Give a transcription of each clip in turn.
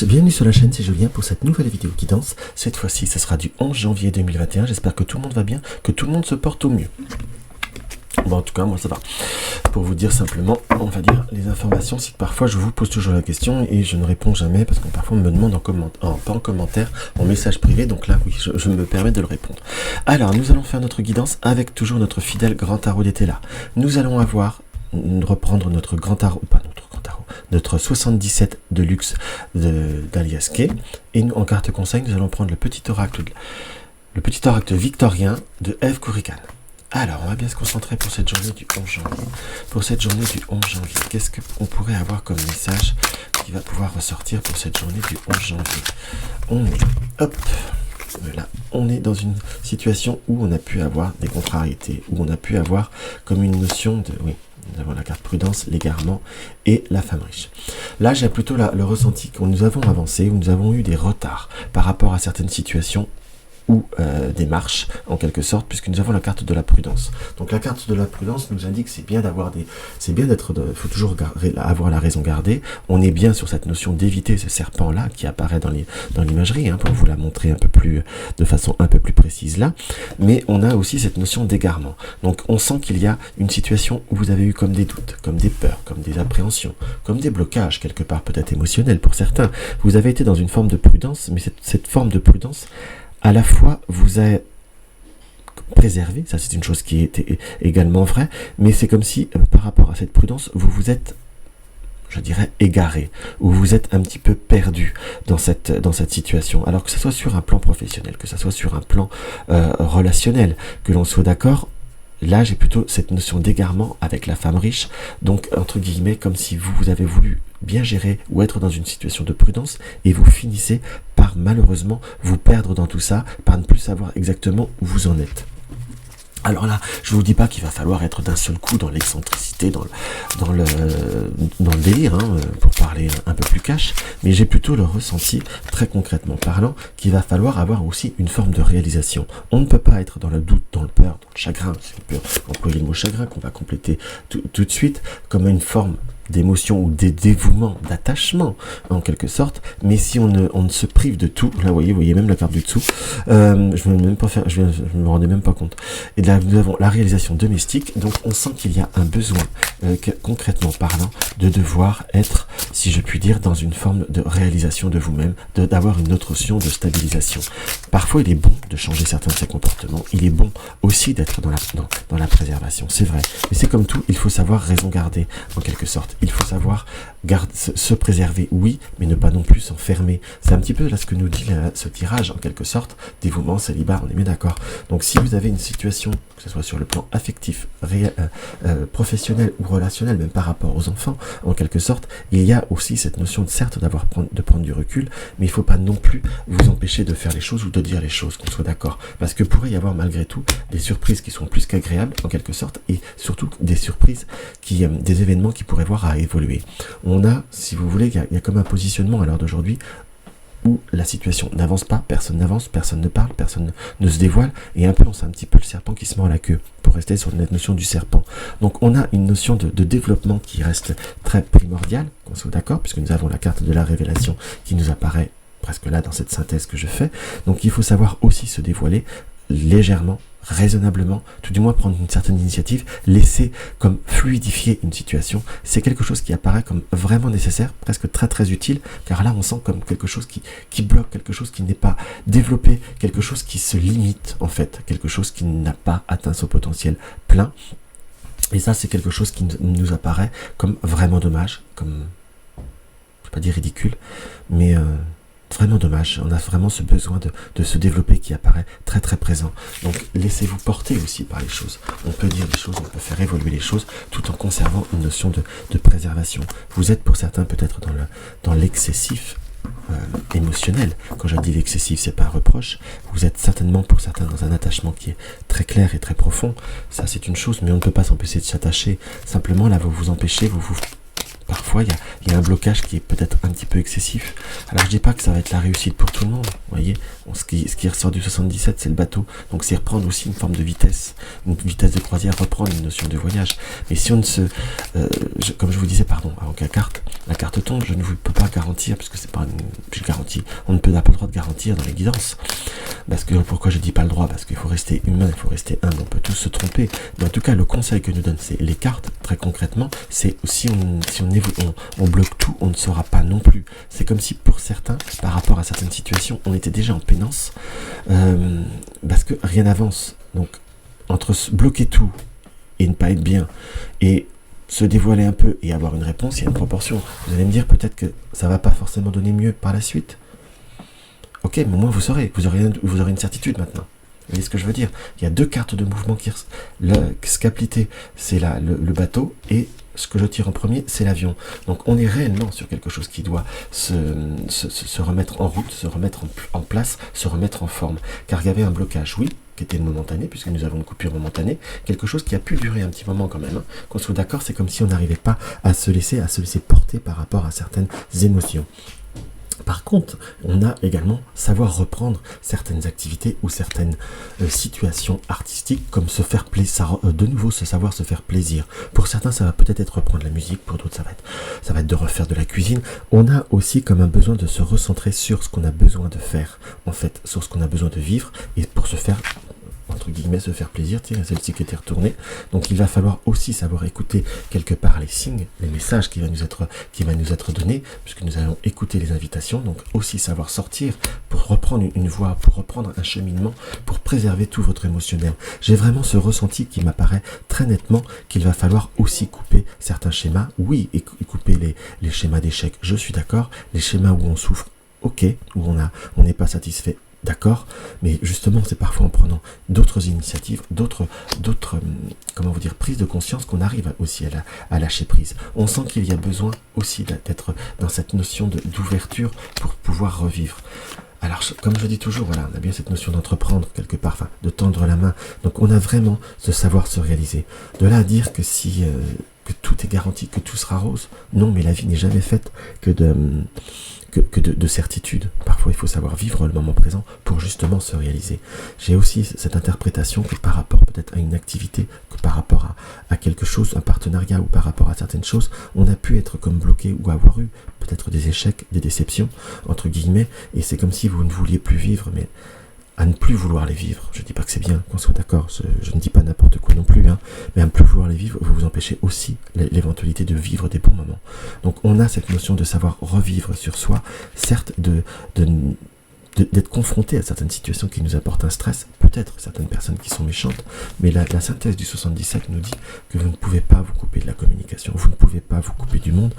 Bienvenue sur la chaîne, c'est Julien pour cette nouvelle vidéo guidance. Cette fois-ci, ce sera du 11 janvier 2021. J'espère que tout le monde va bien, que tout le monde se porte au mieux. Bon, en tout cas, moi ça va. Pour vous dire simplement, on va dire les informations, c'est que parfois je vous pose toujours la question et je ne réponds jamais parce qu'on parfois me demande pas en commentaire, en message privé. Donc là, oui, je me permets de le répondre. Alors, nous allons faire notre guidance avec toujours notre fidèle grand tarot d'été là. Nous allons reprendre notre grand tarot, pas notre grand tarot, notre 77 de luxe d'Alias Kay. Et nous, en carte conseil, nous allons prendre le petit oracle victorien de Eve Kourikan. Alors, on va bien se concentrer pour cette journée du 11 janvier. Pour cette journée du 11 janvier, qu'est-ce qu'on pourrait avoir comme message qui va pouvoir ressortir pour cette journée du 11 janvier? On est dans une situation où on a pu avoir des contrariétés, où on a pu avoir comme une notion de... Oui, nous avons la carte prudence, l'égarement et la femme riche. Là, j'ai plutôt le ressenti que nous avons avancé, où nous avons eu des retards par rapport à certaines situations ou des marches en quelque sorte, puisque nous avons la carte de la prudence. Donc la carte de la prudence nous indique que il faut toujours avoir la raison gardée. On est bien sur cette notion d'éviter ce serpent là qui apparaît dans l'imagerie, pour vous la montrer de façon un peu plus précise là. Mais on a aussi cette notion d'égarement. Donc on sent qu'il y a une situation où vous avez eu comme des doutes, comme des peurs, comme des appréhensions, comme des blocages quelque part peut-être émotionnels pour certains. Vous avez été dans une forme de prudence, mais cette forme de prudence à la fois vous a préservé, ça c'est une chose qui était également vraie, mais c'est comme si par rapport à cette prudence, vous vous êtes, je dirais, égaré, ou vous êtes un petit peu perdu dans cette situation, alors que ce soit sur un plan professionnel, que ce soit sur un plan relationnel, que l'on soit d'accord. Là, j'ai plutôt cette notion d'égarement avec la femme riche, donc entre guillemets, comme si vous avez voulu bien gérer ou être dans une situation de prudence et vous finissez par malheureusement vous perdre dans tout ça, par ne plus savoir exactement où vous en êtes. Alors là, je vous dis pas qu'il va falloir être d'un seul coup dans l'excentricité, dans le délire, pour parler un peu plus cash, mais j'ai plutôt le ressenti, très concrètement parlant, qu'il va falloir avoir aussi une forme de réalisation. On ne peut pas être dans le doute, dans le peur, dans le chagrin, si on peut employer le mot chagrin qu'on va compléter tout de suite, comme une forme d'émotion ou des dévouements, d'attachement en quelque sorte, mais si on ne se prive de tout, là vous voyez même la carte du dessous, je me rendais même pas compte. Et là nous avons la réalisation domestique, donc on sent qu'il y a un besoin, concrètement parlant, de devoir être, si je puis dire, dans une forme de réalisation de vous-même, d'avoir une autre notion de stabilisation. Parfois il est bon de changer certains de ses comportements, il est bon aussi d'être dans la préservation, c'est vrai, mais c'est comme tout, il faut savoir raison garder en quelque sorte. Il faut savoir se préserver, oui, mais ne pas non plus s'enfermer. C'est un petit peu là ce que nous dit ce tirage, en quelque sorte, dévouement, célibat, on est bien d'accord. Donc si vous avez une situation, que ce soit sur le plan affectif, professionnel ou relationnel, même par rapport aux enfants, en quelque sorte, il y a aussi cette notion, certes, de prendre du recul, mais il ne faut pas non plus vous empêcher de faire les choses ou de dire les choses, qu'on soit d'accord. Parce que pourrait y avoir malgré tout des surprises qui sont plus qu'agréables, en quelque sorte, et surtout des surprises, des événements qui pourraient voir à évoluer. On a, si vous voulez, il y a comme un positionnement à l'heure d'aujourd'hui où la situation n'avance pas, personne n'avance, personne ne parle, personne ne se dévoile, et un peu on sait un petit peu le serpent qui se mord la queue, pour rester sur la notion du serpent. Donc on a une notion de développement qui reste très primordiale, qu'on soit d'accord, puisque nous avons la carte de la révélation qui nous apparaît presque là dans cette synthèse que je fais. Donc il faut savoir aussi se dévoiler légèrement, raisonnablement, tout du moins prendre une certaine initiative, laisser comme fluidifier une situation, c'est quelque chose qui apparaît comme vraiment nécessaire, presque très très utile, car là on sent comme quelque chose qui bloque, quelque chose qui n'est pas développé, quelque chose qui se limite en fait, quelque chose qui n'a pas atteint son potentiel plein, et ça c'est quelque chose qui nous apparaît comme vraiment dommage, comme, je ne vais pas dire ridicule, mais vraiment dommage, on a vraiment ce besoin de se développer qui apparaît très très présent. Donc laissez-vous porter aussi par les choses. On peut dire les choses, on peut faire évoluer les choses tout en conservant une notion de préservation. Vous êtes pour certains peut-être dans l'excessif émotionnel. Quand je dis l'excessif, c'est pas un reproche. Vous êtes certainement pour certains dans un attachement qui est très clair et très profond. Ça c'est une chose, mais on ne peut pas s'empêcher de s'attacher. Simplement là vous vous empêchez, parfois, il y a un blocage qui est peut-être un petit peu excessif. Alors, je dis pas que ça va être la réussite pour tout le monde, vous voyez. Bon, ce qui ressort du 77, c'est le bateau. Donc, c'est reprendre aussi une forme de vitesse, une vitesse de croisière, reprendre une notion de voyage. Mais si on ne se... comme je vous disais, pardon, avant que la carte tombe, je ne vous peux pas garantir, parce que c'est pas je garantis. On ne peut pas le droit de garantir dans les guidances. Parce que, pourquoi je dis pas le droit? Parce qu'il faut rester humain, il faut rester humble, on peut tous se tromper. Mais en tout cas, le conseil que nous donnent les cartes, très concrètement, c'est si on bloque tout, on ne saura pas non plus. C'est comme si pour certains, par rapport à certaines situations, on était déjà en pénance, parce que rien n'avance. Donc, entre bloquer tout et ne pas être bien, et se dévoiler un peu et avoir une réponse, il y a une proportion. Vous allez me dire peut-être que ça va pas forcément donner mieux par la suite. Ok, mais au moins vous saurez, vous aurez une certitude maintenant. Vous voyez ce que je veux dire? Il y a deux cartes de mouvement qui... La scaplité, c'est le bateau, et ce que je tire en premier, c'est l'avion. Donc on est réellement sur quelque chose qui doit se remettre en route, se remettre en place, se remettre en forme. Car il y avait un blocage, oui, qui était momentané, puisque nous avons une coupure momentanée, quelque chose qui a pu durer un petit moment quand même. Hein. Qu'on soit d'accord, c'est comme si on n'arrivait pas à se laisser porter par rapport à certaines émotions. Par contre, on a également savoir reprendre certaines activités ou certaines situations artistiques, comme se faire plaisir, de nouveau savoir se faire plaisir. Pour certains, ça va peut-être être reprendre la musique, pour d'autres, ça va être de refaire de la cuisine. On a aussi comme un besoin de se recentrer sur ce qu'on a besoin de faire, en fait, sur ce qu'on a besoin de vivre, et pour se faire, entre guillemets, se faire plaisir. Tiens, celle-ci qui était retournée. Donc il va falloir aussi savoir écouter quelque part les signes, les messages qui va nous être donnés, puisque nous allons écouter les invitations. Donc aussi savoir sortir pour reprendre une voie, pour reprendre un cheminement, pour préserver tout votre émotionnel. J'ai vraiment ce ressenti qui m'apparaît très nettement qu'il va falloir aussi couper certains schémas. Oui, et couper les schémas d'échec, je suis d'accord. Les schémas où on souffre, ok, où on n'est pas satisfait, d'accord, mais justement c'est parfois en prenant d'autres initiatives, d'autres comment vous dire, prises de conscience qu'on arrive aussi à lâcher prise. On sent qu'il y a besoin aussi d'être dans cette notion d'ouverture pour pouvoir revivre. Alors, comme je dis toujours, voilà, on a bien cette notion d'entreprendre quelque part, enfin, de tendre la main. Donc, on a vraiment ce savoir se réaliser. De là à dire que que tout est garanti, que tout sera rose. Non, mais la vie n'est jamais faite que de certitude. Parfois, il faut savoir vivre le moment présent pour justement se réaliser. J'ai aussi cette interprétation que par rapport peut-être à une activité, que par rapport à quelque chose, un partenariat, ou par rapport à certaines choses, on a pu être comme bloqué ou avoir eu peut-être des échecs, des déceptions, entre guillemets, et c'est comme si vous ne vouliez plus vivre, mais à ne plus vouloir les vivre. Je ne dis pas que c'est bien, qu'on soit d'accord, je ne dis pas n'importe quoi non plus, hein, mais à ne plus vouloir les vivre, vous empêchez aussi l'éventualité de vivre des bons moments. Donc on a cette notion de savoir revivre sur soi, certes d'être confronté à certaines situations qui nous apportent un stress, peut-être certaines personnes qui sont méchantes, mais la synthèse du 77 nous dit que vous ne pouvez pas vous couper de la communication, vous ne pouvez pas vous couper du monde.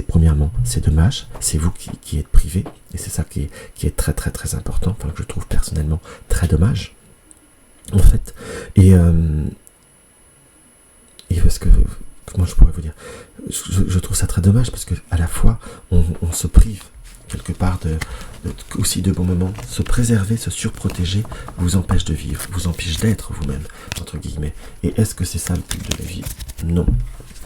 Premièrement, c'est dommage, c'est vous qui êtes privé, et c'est ça qui est très très très important, enfin que je trouve personnellement très dommage, en fait, et parce que, comment je pourrais vous dire, je trouve ça très dommage, parce que à la fois, on se prive quelque part aussi de bons moments. Se préserver, se surprotéger vous empêche de vivre, vous empêche d'être vous-même, entre guillemets. Et est-ce que c'est ça le but de la vie? Non.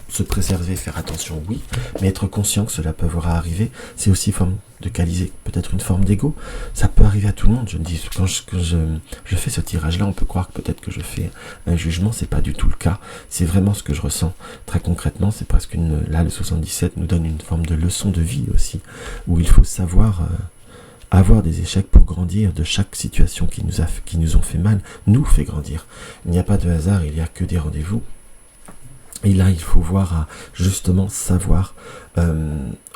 Se préserver, faire attention, oui, mais être conscient que cela peut arriver, c'est aussi forme de qualiser, peut-être une forme d'ego. Ça peut arriver à tout le monde. Je me dis, quand je fais ce tirage-là, on peut croire que peut-être que je fais un jugement, c'est pas du tout le cas. C'est vraiment ce que je ressens. Très concrètement, c'est presque là, le 77 nous donne une forme de leçon de vie aussi, où il faut savoir avoir des échecs pour grandir. De chaque situation qui nous ont fait mal, nous fait grandir. Il n'y a pas de hasard, il n'y a que des rendez-vous. Et là, il faut voir justement savoir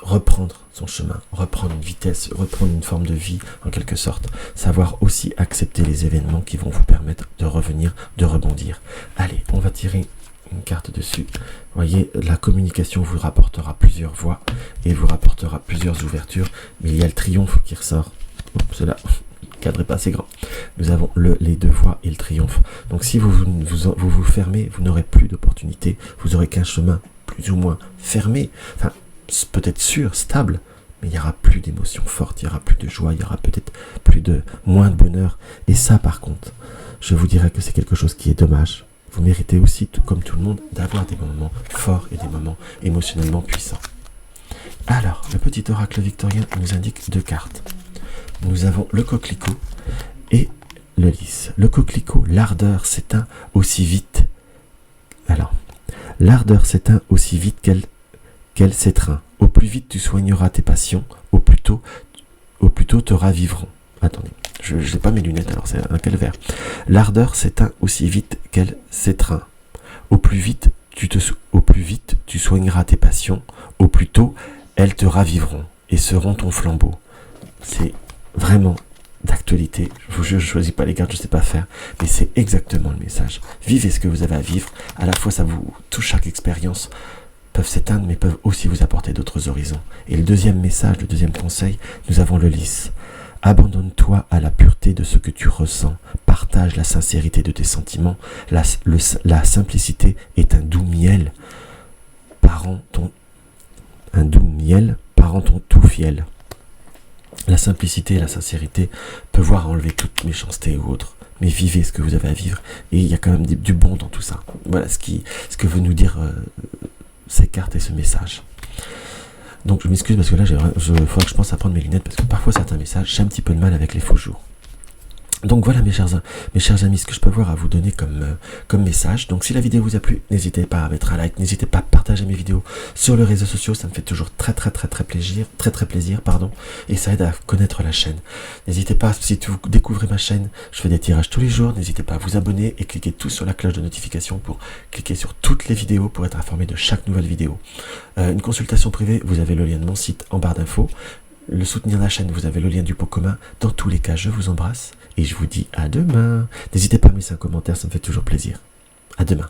reprendre son chemin, reprendre une vitesse, reprendre une forme de vie en quelque sorte. Savoir aussi accepter les événements qui vont vous permettre de revenir, de rebondir. Allez, on va tirer une carte dessus. Vous voyez, la communication vous rapportera plusieurs voies et vous rapportera plusieurs ouvertures. Mais il y a le triomphe qui ressort. Cela. Le cadre n'est pas assez grand. Nous avons les deux voies et le triomphe. Donc si vous vous fermez, vous n'aurez plus d'opportunités. Vous aurez qu'un chemin plus ou moins fermé, enfin peut-être sûr, stable, mais il n'y aura plus d'émotions fortes, il n'y aura plus de joie, il y aura peut-être moins de bonheur. Et ça par contre, je vous dirais que c'est quelque chose qui est dommage. Vous méritez aussi, tout comme tout le monde, d'avoir des moments forts et des moments émotionnellement puissants. Alors, le petit oracle victorien nous indique deux cartes. Nous avons le coquelicot et le lys. Le coquelicot, l'ardeur s'éteint aussi vite. Alors, l'ardeur s'éteint aussi vite qu'elle s'étreint. Au plus vite tu soigneras tes passions, au plus plutôt te raviveront. Attendez, je n'ai pas mes lunettes, alors c'est un calvaire. L'ardeur s'éteint aussi vite qu'elle s'étreint. Au plus vite, tu soigneras tes passions, au plus tôt, elles te raviveront et seront ton flambeau. C'est vraiment d'actualité. Je vous jure, je ne choisis pas les cartes, je ne sais pas faire, mais c'est exactement le message. Vivez ce que vous avez à vivre, à la fois ça vous touche, chaque expérience peuvent s'éteindre, mais peuvent aussi vous apporter d'autres horizons. Et le deuxième message, le deuxième conseil, nous avons le lys. Abandonne-toi à la pureté de ce que tu ressens. Partage la sincérité de tes sentiments. La simplicité est un doux miel. Un doux miel parent ton tout fiel. La simplicité et la sincérité peuvent voir enlever toute méchanceté ou autre. Mais vivez ce que vous avez à vivre. Et il y a quand même du bon dans tout ça. Voilà ce que veut nous dire ces cartes et ce message. Donc je m'excuse parce que là, il faudra que je pense à prendre mes lunettes parce que parfois certains messages, j'ai un petit peu de mal avec les faux jours. Donc voilà mes chers amis, ce que je peux avoir à vous donner comme message. Donc si la vidéo vous a plu, n'hésitez pas à mettre un like, n'hésitez pas à partager mes vidéos sur les réseaux sociaux, ça me fait toujours très plaisir, et ça aide à connaître la chaîne. N'hésitez pas, si vous découvrez ma chaîne, je fais des tirages tous les jours, n'hésitez pas à vous abonner et cliquez tous sur la cloche de notification pour cliquer sur toutes les vidéos pour être informé de chaque nouvelle vidéo. Une consultation privée, vous avez le lien de mon site en barre d'infos. Le soutenir la chaîne, vous avez le lien du pot commun. Dans tous les cas, je vous embrasse et je vous dis à demain. N'hésitez pas à me laisser un commentaire, ça me fait toujours plaisir. À demain.